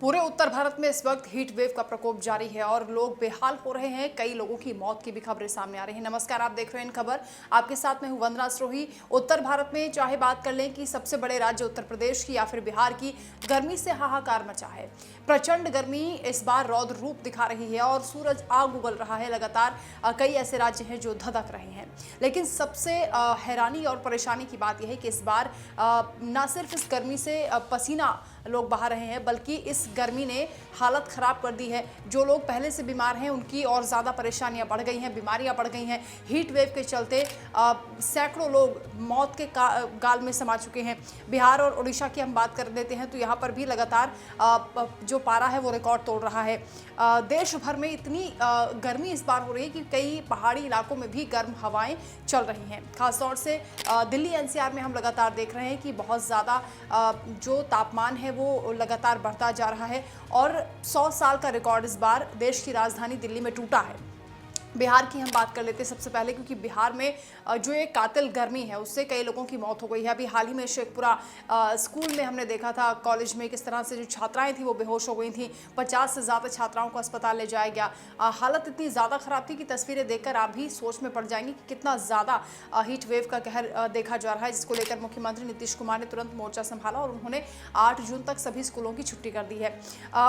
पूरे उत्तर भारत में इस वक्त हीट वेव का प्रकोप जारी है और लोग बेहाल हो रहे हैं। कई लोगों की मौत की भी खबरें सामने आ रही हैं। नमस्कार, आप देख रहे हैं इन खबर। आपके साथ मैं हूं वंदना सिरोही। उत्तर भारत में चाहे बात कर लें कि सबसे बड़े राज्य उत्तर प्रदेश की या फिर बिहार की, गर्मी से हाहाकार मचा है। प्रचंड गर्मी इस बार रौद्र रूप दिखा रही है और सूरज आग उगल रहा है। लगातार कई ऐसे राज्य हैं जो धधक रहे हैं, लेकिन सबसे हैरानी और परेशानी की बात यह है कि इस बार न सिर्फ इस गर्मी से पसीना लोग बहा रहे हैं, बल्कि इस गर्मी ने हालत खराब कर दी है। जो लोग पहले से बीमार हैं उनकी और ज़्यादा परेशानियां बढ़ गई हैं, बीमारियां बढ़ गई हैं। हीट वेव के चलते सैकड़ों लोग मौत के गाल में समा चुके हैं। बिहार और उड़ीसा की हम बात कर देते हैं तो यहाँ पर भी लगातार जो पारा है वो रिकॉर्ड तोड़ रहा है। देश भर में इतनी गर्मी इस बार हो रही है कि कई पहाड़ी इलाकों में भी गर्म हवाएं चल रही हैं। खासतौर से दिल्ली एनसीआर में हम लगातार देख रहे हैं कि बहुत ज़्यादा जो तापमान है वो लगातार बढ़ता जा रहा है और 100 साल का रिकॉर्ड इस बार देश की राजधानी दिल्ली में टूटा है। बिहार की हम बात कर लेते हैं सबसे पहले, क्योंकि बिहार में जो एक कातिल गर्मी है उससे कई लोगों की मौत हो गई है। अभी हाल ही में शेखपुरा स्कूल में हमने देखा था, कॉलेज में, किस तरह से जो छात्राएं थी वो बेहोश हो गई थी। 50 से ज़्यादा छात्राओं को अस्पताल ले जाया गया। हालत इतनी ज़्यादा ख़राब थी कि तस्वीरें देखकर आप भी सोच में पड़ जाएंगे कि कितना ज़्यादा हीट वेव का कहर देखा जा रहा है, जिसको लेकर मुख्यमंत्री नीतीश कुमार ने तुरंत मोर्चा संभाला और उन्होंने 8 जून तक सभी स्कूलों की छुट्टी कर दी है।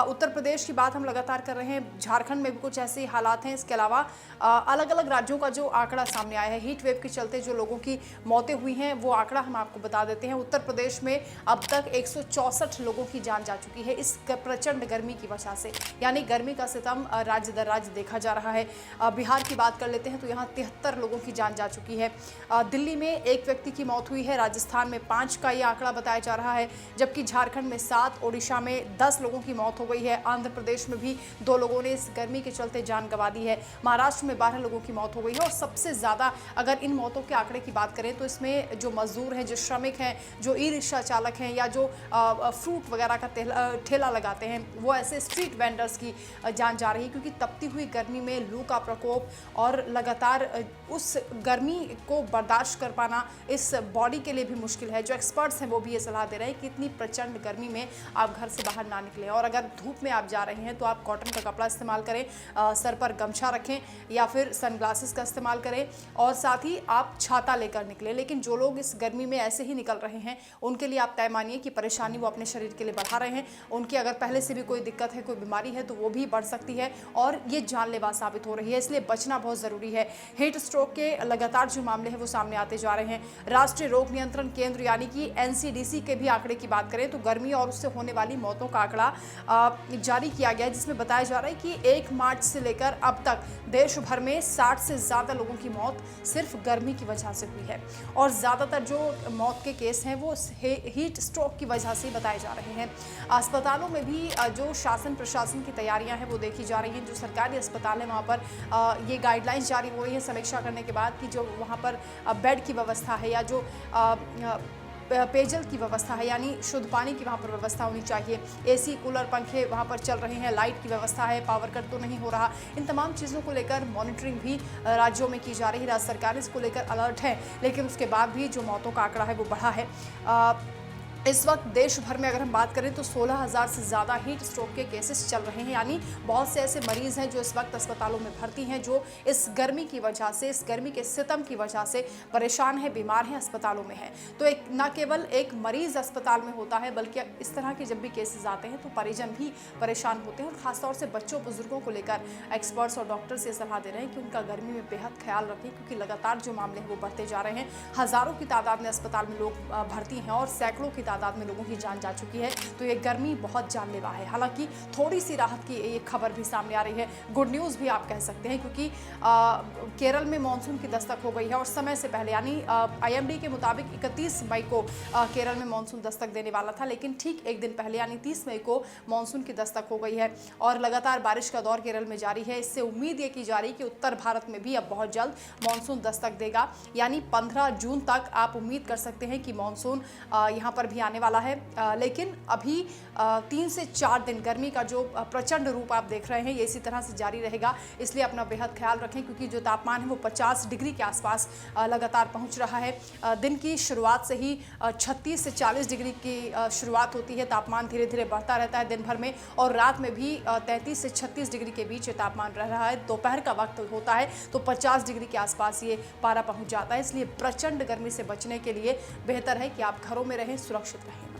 उत्तर प्रदेश की बात हम लगातार कर रहे हैं, झारखंड में भी कुछ ऐसे हालात हैं। इसके अलावा अलग अलग राज्यों का जो आंकड़ा सामने आया है हीट वेव के चलते जो लोगों की मौतें हुई हैं, वो आंकड़ा हम आपको बता देते हैं। उत्तर प्रदेश में अब तक 164 लोगों की जान जा चुकी है इस प्रचंड गर्मी की वजह से, यानी गर्मी का सितम राज्य दर राज्य देखा जा रहा है। बिहार की बात कर लेते हैं तो यहाँ 73 लोगों की जान जा चुकी है। दिल्ली में 1 व्यक्ति की मौत हुई है, राजस्थान में 5 का ये आंकड़ा बताया जा रहा है, जबकि झारखंड में 7, ओडिशा में 10 लोगों की मौत हो गई है। आंध्र प्रदेश में भी 2 लोगों ने इस गर्मी के चलते जान गंवा दी है। महाराष्ट्र में 12 लोगों की मौत हो गई है और सबसे ज़्यादा अगर इन मौतों के आंकड़े की बात करें तो इसमें जो मजदूर हैं, जो श्रमिक हैं, जो ई रिक्शा चालक हैं या जो फ्रूट वगैरह का ठेला लगाते हैं, वो ऐसे स्ट्रीट वेंडर्स की जान जा रही है, क्योंकि तपती हुई गर्मी में लू का प्रकोप और लगातार उस गर्मी को बर्दाश्त कर पाना इस बॉडी के लिए भी मुश्किल है। जो एक्सपर्ट्स हैं वो भी ये सलाह दे रहे हैं कि इतनी प्रचंड गर्मी में आप घर से बाहर ना निकलें और अगर धूप में आप जा रहे हैं तो आप कॉटन का कपड़ा इस्तेमाल करें, सर पर गमछा रखें या फिर सनग्लासेस का इस्तेमाल करें और साथ ही आप छाता लेकर निकलें। लेकिन जो लोग इस गर्मी में ऐसे ही निकल रहे हैं उनके लिए आप तय मानिए कि परेशानी वो अपने शरीर के लिए बढ़ा रहे हैं। उनकी अगर पहले से भी कोई दिक्कत है, कोई बीमारी है तो वो भी बढ़ सकती है और ये जानलेवा साबित हो रही है, इसलिए बचना बहुत ज़रूरी है। हीट स्ट्रोक के लगातार जो मामले हैं वो सामने आते जा रहे हैं। राष्ट्रीय रोग नियंत्रण केंद्र यानी कि एनसीडीसी के भी आंकड़े की बात करें तो गर्मी और उससे होने वाली मौतों का आंकड़ा जारी किया गया है, जिसमें बताया जा रहा है कि 1 मार्च से लेकर अब तक देश भर में 60 से ज़्यादा लोगों की मौत सिर्फ गर्मी की वजह से हुई है और ज़्यादातर जो मौत के केस हैं वो हीट स्ट्रोक की वजह से बताए जा रहे हैं। अस्पतालों में भी जो शासन प्रशासन की तैयारियां हैं वो देखी जा रही हैं। जो सरकारी अस्पताल है वहाँ पर ये गाइडलाइंस जारी हो रही है समीक्षा करने के बाद कि जो वहाँ पर बेड की व्यवस्था है या जो पेयजल की व्यवस्था है, यानी शुद्ध पानी की वहाँ पर व्यवस्था होनी चाहिए। एसी, कूलर, पंखे वहाँ पर चल रहे हैं, लाइट की व्यवस्था है, पावर कट तो नहीं हो रहा। इन तमाम चीज़ों को लेकर मॉनिटरिंग भी राज्यों में की जा रही है। राज्य सरकार इसको लेकर अलर्ट है, लेकिन उसके बाद भी जो मौतों का आंकड़ा है वो बढ़ा है। इस वक्त देश भर में अगर हम बात करें तो 16,000 से ज़्यादा हीट स्ट्रोक के केसेस चल रहे हैं, यानी बहुत से ऐसे मरीज़ हैं जो इस वक्त अस्पतालों में भर्ती हैं, जो इस गर्मी की वजह से, इस गर्मी के सितम की वजह से परेशान हैं, बीमार हैं, अस्पतालों में हैं। तो एक न केवल एक मरीज़ अस्पताल में होता है, बल्कि इस तरह के जब भी केसेस आते हैं तो परिजन भी परेशान होते हैं और ख़ासतौर से बच्चों बुजुर्गों को लेकर एक्सपर्ट्स और डॉक्टर्स ये सलाह दे रहे हैं कि उनका गर्मी में बेहद ख्याल रखें, क्योंकि लगातार जो मामले हैं वो बढ़ते जा रहे हैं। हज़ारों की तादाद में अस्पताल में लोग भर्ती हैं और सैकड़ों की तादाद में लोगों की जान जा चुकी है। तो ये गर्मी बहुत जानलेवा है। हालांकि थोड़ी सी राहत की एक खबर भी सामने आ रही है, गुड न्यूज़ भी आप कह सकते हैं, क्योंकि केरल में मानसून की दस्तक हो गई है और समय से पहले, यानी आईएमडी के मुताबिक 31 मई को केरल में मानसून दस्तक देने वाला था, लेकिन ठीक एक दिन पहले यानी 30 मई को मानसून की दस्तक हो गई है और लगातार बारिश का दौर केरल में जारी है। इससे उम्मीद ये की जा रही है कि उत्तर भारत में भी अब बहुत जल्द मानसून दस्तक देगा, यानी 15 जून तक आप उम्मीद कर सकते हैं कि मानसून यहाँ पर भी आने वाला है, लेकिन अभी 3 से 4 दिन गर्मी का जो प्रचंड रूप आप देख रहे हैं ये इसी तरह से जारी रहेगा। इसलिए अपना बेहद ख्याल रखें, क्योंकि जो तापमान है वो 50 डिग्री के आसपास लगातार पहुंच रहा है। दिन की शुरुआत से ही 36 से 40 डिग्री की शुरुआत होती है। तापमान धीरे धीरे बढ़ता रहता है दिन भर में, और रात में भी 33 से 36 डिग्री के बीच तापमान रह रहा है। दोपहर का वक्त होता है तो 50 डिग्री के आसपास ये पारा पहुंच जाता है। इसलिए प्रचंड गर्मी से बचने के लिए बेहतर है कि आप घरों में रहें, सुरक्षित रहें।